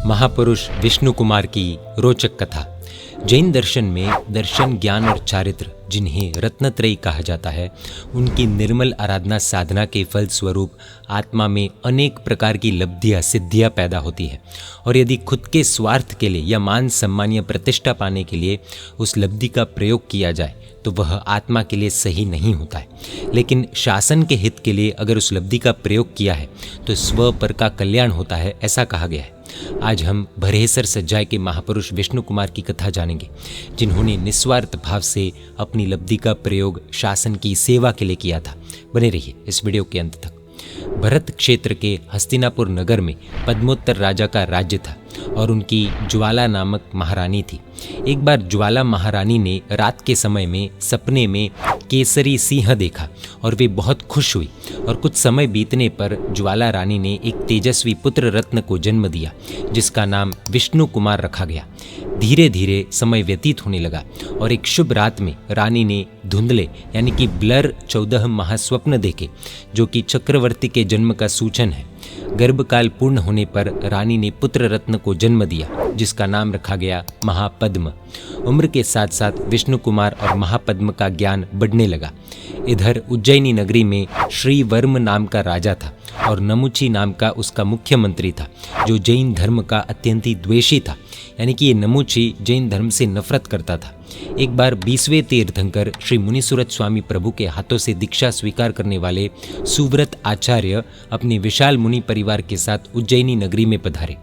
महापुरुष विष्णु कुमार की रोचक कथा। जैन दर्शन में दर्शन, ज्ञान और चारित्र, जिन्हें रत्नत्रयी कहा जाता है, उनकी निर्मल आराधना साधना के फल स्वरूप आत्मा में अनेक प्रकार की लब्धियाँ सिद्धियाँ पैदा होती है। और यदि खुद के स्वार्थ के लिए या मान सम्मान या प्रतिष्ठा पाने के लिए उस लब्धि का प्रयोग किया जाए तो वह आत्मा के लिए सही नहीं होता है। लेकिन शासन के हित के लिए अगर उस लब्धि का प्रयोग किया है तो स्व पर का कल्याण होता है, ऐसा कहा गया है। आज हम भरेसर सज्जाए के महापुरुष विष्णु कुमार की कथा जानेंगे, जिन्होंने निस्वार्थ भाव से अपनी लब्धि का प्रयोग शासन की सेवा के लिए किया था। बने रहिए इस वीडियो के अंत तक। भरत क्षेत्र के हस्तिनापुर नगर में पद्मोत्तर राजा का राज्य था और उनकी ज्वाला नामक महारानी थी। एक बार ज्वाला महारानी ने रात के समय में सपने में केसरी सिंह देखा और वे बहुत खुश हुई। और कुछ समय बीतने पर ज्वाला रानी ने एक तेजस्वी पुत्र रत्न को जन्म दिया, जिसका नाम विष्णु कुमार रखा गया। धीरे धीरे समय व्यतीत होने लगा और एक शुभ रात में रानी ने धुंधले यानी कि ब्लर 14 महास्वप्न देखे, जो कि चक्रवर्ती के जन्म का सूचन है। गर्भकाल पूर्ण होने पर रानी ने पुत्र रत्न को जन्म दिया, जिसका नाम रखा गया महापद्म। उम्र के साथ साथ विष्णु कुमार और महापद्म का ज्ञान बढ़ने लगा। इधर उज्जैनी नगरी में श्रीवर्म नाम का राजा था और नमुची नाम का उसका मुख्यमंत्री था, जो जैन धर्म का अत्यंत ही द्वेषी था। यानी कि ये नमुची जैन धर्म से नफरत करता था। एक बार 20वें तीर्थंकर श्री मुनिसुरत स्वामी प्रभु के हाथों से दीक्षा स्वीकार करने वाले सुव्रत आचार्य अपने विशाल मुनि परिवार के साथ उज्जैनी नगरी में पधारे।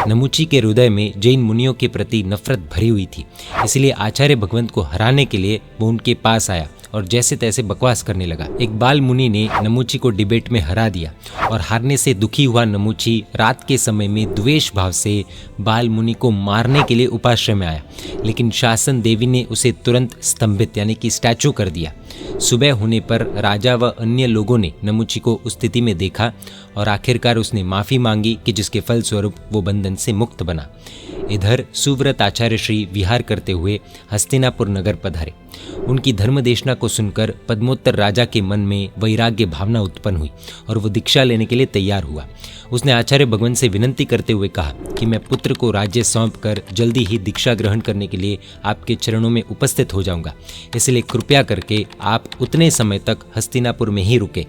नमुची के हृदय में जैन मुनियों के प्रति नफरत भरी हुई थी, इसलिए आचार्य भगवंत को हराने के लिए वो उनके पास आया और जैसे तैसे बकवास करने लगा। एक बाल मुनि ने नमुची को डिबेट में हरा दिया और हारने से दुखी हुआ नमुची रात के समय में द्वेष भाव से बाल मुनि को मारने के लिए उपाश्रय में आया, लेकिन शासन देवी ने उसे तुरंत स्तंभित यानी कि स्टैचू कर दिया। सुबह होने पर राजा व अन्य लोगों ने नमुची को उस स्थिति में देखा और आखिरकार उसने माफी मांगी, कि जिसके फल स्वरूप वो बंधन से मुक्त बना। इधर सुव्रत आचार्य श्री विहार करते हुए हस्तिनापुर नगर पधारे। उनकी धर्मदेशना को सुनकर पद्मोत्तर राजा के मन में वैराग्य भावना उत्पन्न हुई और वो दीक्षा लेने के लिए तैयार हुआ। उसने आचार्य भगवंत से विनंती करते हुए कहा कि मैं पुत्र को राज्य सौंपकर जल्दी ही दीक्षा ग्रहण करने के लिए आपके चरणों में उपस्थित हो जाऊंगा, इसलिए कृपया करके आप उतने समय तक हस्तिनापुर में ही रुके।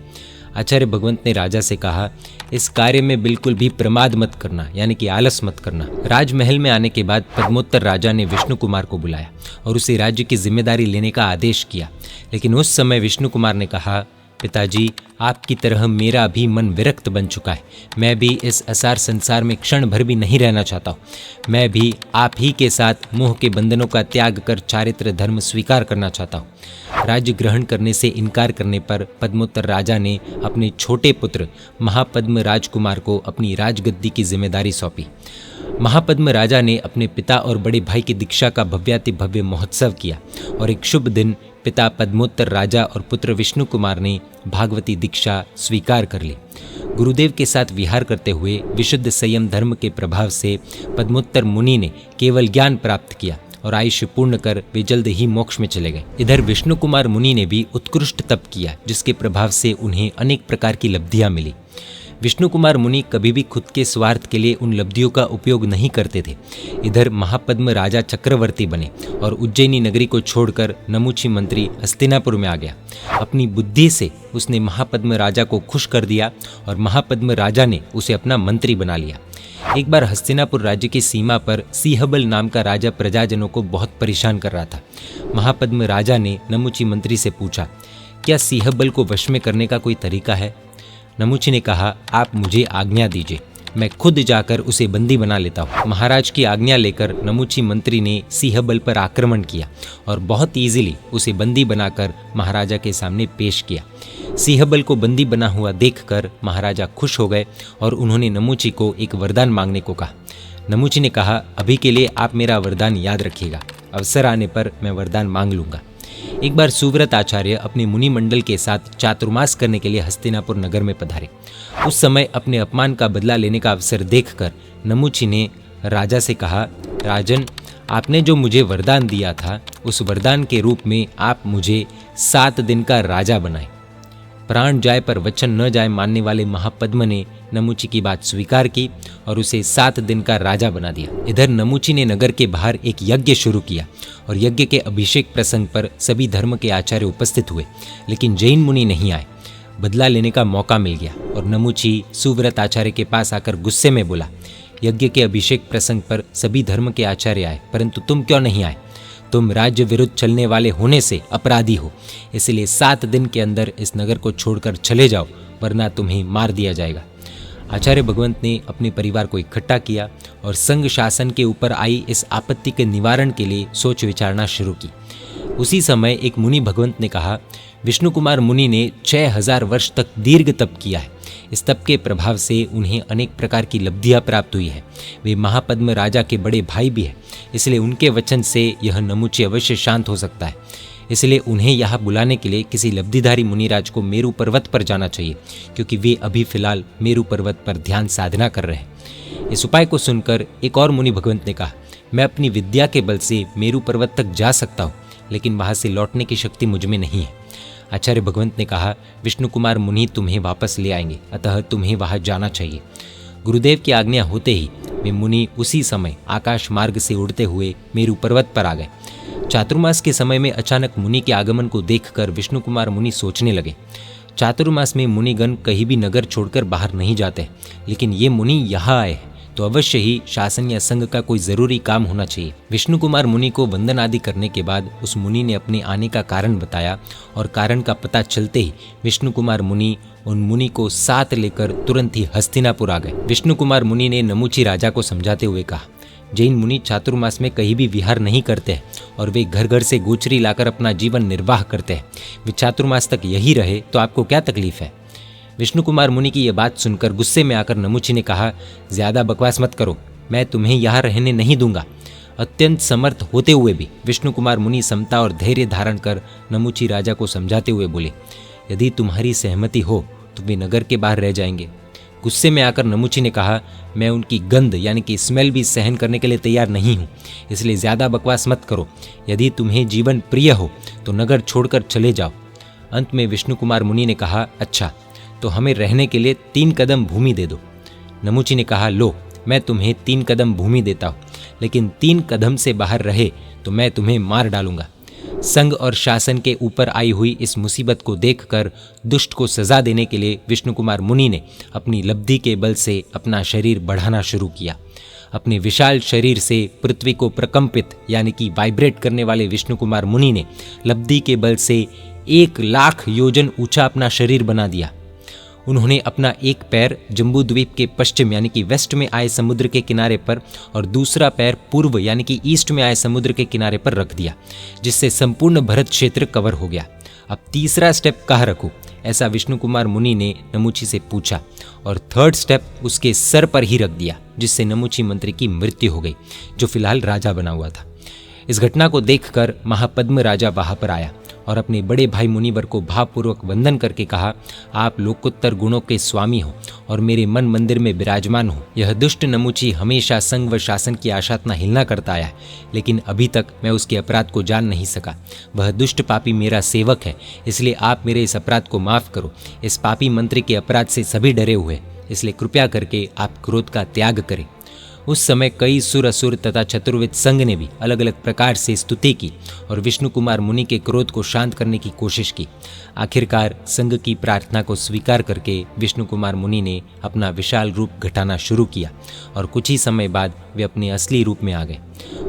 आचार्य भगवंत ने राजा से कहा, इस कार्य में बिल्कुल भी प्रमाद मत करना, यानी कि आलस मत करना। राजमहल में आने के बाद पद्मोत्तर राजा ने विष्णु कुमार को बुलाया और उसे राज्य की जिम्मेदारी लेने का आदेश किया। लेकिन उस समय विष्णु कुमार ने कहा, पिताजी, आपकी तरह मेरा भी मन विरक्त बन चुका है। मैं भी इस असार संसार में क्षण भर भी नहीं रहना चाहता हूँ। मैं भी आप ही के साथ मोह के बंधनों का त्याग कर चारित्र धर्म स्वीकार करना चाहता हूँ। राज्य ग्रहण करने से इनकार करने पर पद्मोत्तर राजा ने अपने छोटे पुत्र महापद्म राजकुमार को अपनी राजगद्दी की जिम्मेदारी सौंपी। महापद्म राजा ने अपने पिता और बड़े भाई की दीक्षा का भव्याति भव्य महोत्सव किया और एक शुभ दिन पिता पद्मोत्तर राजा और पुत्र विष्णु कुमार ने भागवती दीक्षा स्वीकार कर ली। गुरुदेव के साथ विहार करते हुए विशुद्ध संयम धर्म के प्रभाव से पद्मोत्तर मुनि ने केवल ज्ञान प्राप्त किया और आयुष्य पूर्ण कर वे जल्द ही मोक्ष में चले गए। इधर विष्णु कुमार मुनि ने भी उत्कृष्ट तप किया, जिसके प्रभाव से उन्हें अनेक प्रकार की लब्धियां मिली। विष्णु कुमार मुनि कभी भी खुद के स्वार्थ के लिए उन लब्धियों का उपयोग नहीं करते थे। इधर महापद्म राजा चक्रवर्ती बने और उज्जैनी नगरी को छोड़कर नमुची मंत्री हस्तिनापुर में आ गया। अपनी बुद्धि से उसने महापद्म राजा को खुश कर दिया और महापद्म राजा ने उसे अपना मंत्री बना लिया। एक बार हस्तिनापुर राज्य की सीमा पर सिंहबल नाम का राजा प्रजाजनों को बहुत परेशान कर रहा था। महापद्म राजा ने नमुची मंत्री से पूछा, क्या सिंहबल को वश में करने का कोई तरीका है? नमुची ने कहा, आप मुझे आज्ञा दीजिए, मैं खुद जाकर उसे बंदी बना लेता हूँ। महाराज की आज्ञा लेकर नमुची मंत्री ने सिंहबल पर आक्रमण किया और बहुत इजीली उसे बंदी बनाकर महाराजा के सामने पेश किया। सिंहबल को बंदी बना हुआ देखकर महाराजा खुश हो गए और उन्होंने नमुची को एक वरदान मांगने को कहा। नमुची ने कहा, अभी के लिए आप मेरा वरदान याद रखिएगा, अवसर आने पर मैं वरदान मांग लूंगा। एक बार सुव्रत आचार्य अपने मुनि मंडल के साथ चातुर्मास करने के लिए हस्तिनापुर नगर में पधारे। उस समय अपने अपमान का बदला लेने का अवसर देखकर नमुची ने राजा से कहा, राजन, आपने जो मुझे वरदान दिया था, उस वरदान के रूप में आप मुझे 7 दिन का राजा बनाए। प्राण जाए पर वचन न जाए मानने वाले महापद्म ने नमुची की बात स्वीकार की और उसे 7 दिन का राजा बना दिया। इधर नमुची ने नगर के बाहर एक यज्ञ शुरू किया और यज्ञ के अभिषेक प्रसंग पर सभी धर्म के आचार्य उपस्थित हुए, लेकिन जैन मुनि नहीं आए। बदला लेने का मौका मिल गया और नमुची सुव्रत आचार्य के पास आकर गुस्से में बोला, यज्ञ के अभिषेक प्रसंग पर सभी धर्म के आचार्य आए, परंतु तुम क्यों नहीं आए? तुम राज्य विरुद्ध चलने वाले होने से अपराधी हो, इसलिए 7 दिन के अंदर इस नगर को छोड़कर चले जाओ, वरना तुम्हें मार दिया जाएगा। आचार्य भगवंत ने अपने परिवार को इकट्ठा किया और संघ शासन के ऊपर आई इस आपत्ति के निवारण के लिए सोच विचारना शुरू की। उसी समय एक मुनि भगवंत ने कहा, विष्णु कुमार मुनि ने 6000 वर्ष तक दीर्घ तप किया है। इस तप के प्रभाव से उन्हें अनेक प्रकार की लब्धियां प्राप्त हुई है। वे महापद्म राजा के बड़े भाई भी हैं, इसलिए उनके वचन से यह नमुची अवश्य शांत हो सकता है। इसलिए उन्हें यहाँ बुलाने के लिए किसी लब्धिधारी मुनिराज को मेरू पर्वत पर जाना चाहिए, क्योंकि वे अभी फिलहाल मेरू पर्वत पर ध्यान साधना कर रहे हैं। इस उपाय को सुनकर एक और मुनि भगवंत ने कहा, मैं अपनी विद्या के बल से मेरू पर्वत तक जा सकता हूँ, लेकिन वहाँ से लौटने की शक्ति मुझ में नहीं है। आचार्य भगवंत ने कहा, विष्णु कुमार मुनि तुम्हें वापस ले आएंगे, अतः तुम्हें वहां जाना चाहिए। गुरुदेव की आज्ञा होते ही वे मुनि उसी समय आकाश मार्ग से उड़ते हुए मेरू पर्वत पर आ गए। चातुर्मास के समय में अचानक मुनि के आगमन को देखकर विष्णु कुमार मुनि सोचने लगे। चातुर्मास में मुनिगण कहीं भी नगर छोड़कर बाहर नहीं जाते, लेकिन ये मुनि यहाँ आए हैं तो अवश्य ही शासन या संघ का कोई जरूरी काम होना चाहिए। विष्णु कुमार मुनि को वंदन आदि करने के बाद उस मुनि ने अपने आने का कारण बताया और कारण का पता चलते ही विष्णु कुमार मुनि उन मुनि को साथ लेकर तुरंत ही हस्तिनापुर आ गए। विष्णु कुमार मुनि ने नमुची राजा को समझाते हुए कहा, जैन मुनि चातुर्मास में कहीं भी विहार नहीं करते हैं और वे घर घर से गोचरी लाकर अपना जीवन निर्वाह करते हैं। वे चातुर्मास तक यही रहे तो आपको क्या तकलीफ है? विष्णु कुमार मुनि की यह बात सुनकर गुस्से में आकर नमुची ने कहा, ज्यादा बकवास मत करो, मैं तुम्हें यहाँ रहने नहीं दूंगा। अत्यंत समर्थ होते हुए भी विष्णु कुमार मुनि समता और धैर्य धारण कर नमुची राजा को समझाते हुए बोले, यदि तुम्हारी सहमति हो तो वे नगर के बाहर रह जाएंगे। गुस्से में आकर नमुची ने कहा, मैं उनकी गंध यानी कि स्मेल भी सहन करने के लिए तैयार नहीं हूँ, इसलिए ज्यादा बकवास मत करो। यदि तुम्हें जीवन प्रिय हो तो नगर छोड़कर चले जाओ। अंत में विष्णु कुमार मुनि ने कहा, अच्छा तो हमें रहने के लिए 3 कदम भूमि दे दो। नमुची ने कहा, लो मैं तुम्हें 3 कदम भूमि देता हूँ, लेकिन 3 कदम से बाहर रहे तो मैं तुम्हें मार डालूंगा। संघ और शासन के ऊपर आई हुई इस मुसीबत को देखकर दुष्ट को सजा देने के लिए विष्णु कुमार मुनि ने अपनी लब्धि के बल से अपना शरीर बढ़ाना शुरू किया। अपने विशाल शरीर से पृथ्वी को प्रकंपित यानी कि वाइब्रेट करने वाले विष्णु कुमार मुनि ने लब्धि के बल से 1 लाख योजन ऊंचा अपना शरीर बना दिया। उन्होंने अपना एक पैर जम्बू द्वीप के पश्चिम यानी कि वेस्ट में आए समुद्र के किनारे पर और दूसरा पैर पूर्व यानी कि ईस्ट में आए समुद्र के किनारे पर रख दिया, जिससे संपूर्ण भरत क्षेत्र कवर हो गया। अब तीसरा स्टेप कहाँ रखूं? ऐसा विष्णु कुमार मुनि ने नमुची से पूछा और 3rd स्टेप उसके सर पर ही रख दिया, जिससे नमुची मंत्री की मृत्यु हो गई, जो फिलहाल राजा बना हुआ था। इस घटना को देखकर महापद्म राजा वहां पर आया और अपने बड़े भाई मुनिवर को भावपूर्वक वंदन करके कहा, आप लोकोत्तर गुणों के स्वामी हो और मेरे मन मंदिर में विराजमान हो। यह दुष्ट नमुची हमेशा संघ व शासन की आशातना हिलना करता आया है, लेकिन अभी तक मैं उसके अपराध को जान नहीं सका। वह दुष्ट पापी मेरा सेवक है, इसलिए आप मेरे इस अपराध को माफ करो। इस पापी मंत्री के अपराध से सभी डरे हुए, इसलिए कृपया करके आप क्रोध का त्याग करें। उस समय कई सुर असुर तथा चतुर्वेद संघ ने भी अलग अलग प्रकार से स्तुति की और विष्णु कुमार मुनि के क्रोध को शांत करने की कोशिश की। आखिरकार संघ की प्रार्थना को स्वीकार करके विष्णु कुमार मुनि ने अपना विशाल रूप घटाना शुरू किया और कुछ ही समय बाद वे अपने असली रूप में आ गए।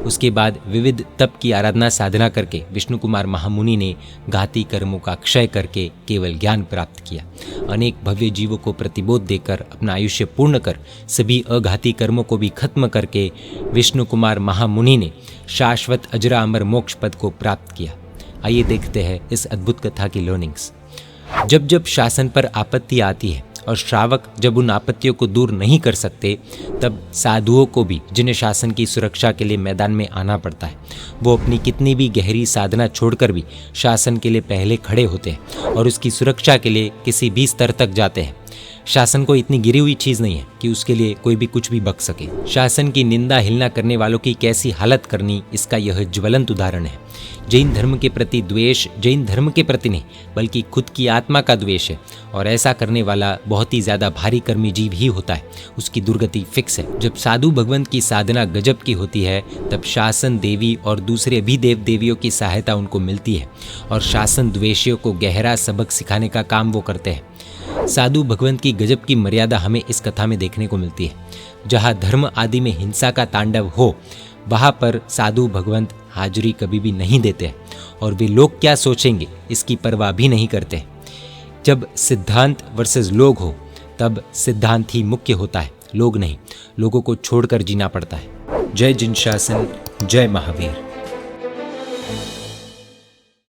उसके बाद विविध तप की आराधना साधना करके विष्णु कुमार महामुनि ने घाती कर्मों का क्षय करके केवल ज्ञान प्राप्त किया। अनेक भव्य जीवों को प्रतिबोध देकर अपना आयुष्य पूर्ण कर सभी अघाती कर्मों को भी खत्म करके विष्णु कुमार महामुनि ने शाश्वत अजरा अमर मोक्ष पद को प्राप्त किया। आइए देखते हैं इस अद्भुत कथा की लर्निंग्स। जब जब शासन पर आपत्ति आती है और श्रावक जब उन आपत्तियों को दूर नहीं कर सकते, तब साधुओं को भी जिन्हें शासन की सुरक्षा के लिए मैदान में आना पड़ता है, वो अपनी कितनी भी गहरी साधना छोड़कर भी शासन के लिए पहले खड़े होते हैं और उसकी सुरक्षा के लिए किसी भी स्तर तक जाते हैं। शासन को इतनी गिरी हुई चीज़ नहीं है कि उसके लिए कोई भी कुछ भी बक सके। शासन की निंदा हिलना करने वालों की कैसी हालत करनी, इसका यह ज्वलंत उदाहरण है। जैन धर्म के प्रति द्वेष जैन धर्म के प्रति नहीं बल्कि खुद की आत्मा का द्वेष है, और ऐसा करने वाला बहुत ही ज़्यादा भारी कर्मी जीव ही होता है, उसकी दुर्गति फिक्स है। जब साधु भगवंत की साधना गजब की होती है तब शासन देवी और दूसरे भी देव देवियों की सहायता उनको मिलती है, और शासन द्वेषियों को गहरा सबक सिखाने का काम वो करते हैं। साधु भगवंत की गजब की मर्यादा हमें इस कथा में देखने को मिलती है। जहाँ धर्म आदि में हिंसा का तांडव हो, वहाँ पर साधु भगवंत हाजिरी कभी भी नहीं देते, और वे लोग क्या सोचेंगे इसकी परवाह भी नहीं करते। जब सिद्धांत वर्सेस लोग हो तब सिद्धांत ही मुख्य होता है, लोग नहीं। लोगों को छोड़कर जीना पड़ता है। जय जिन शासन, जय महावीर।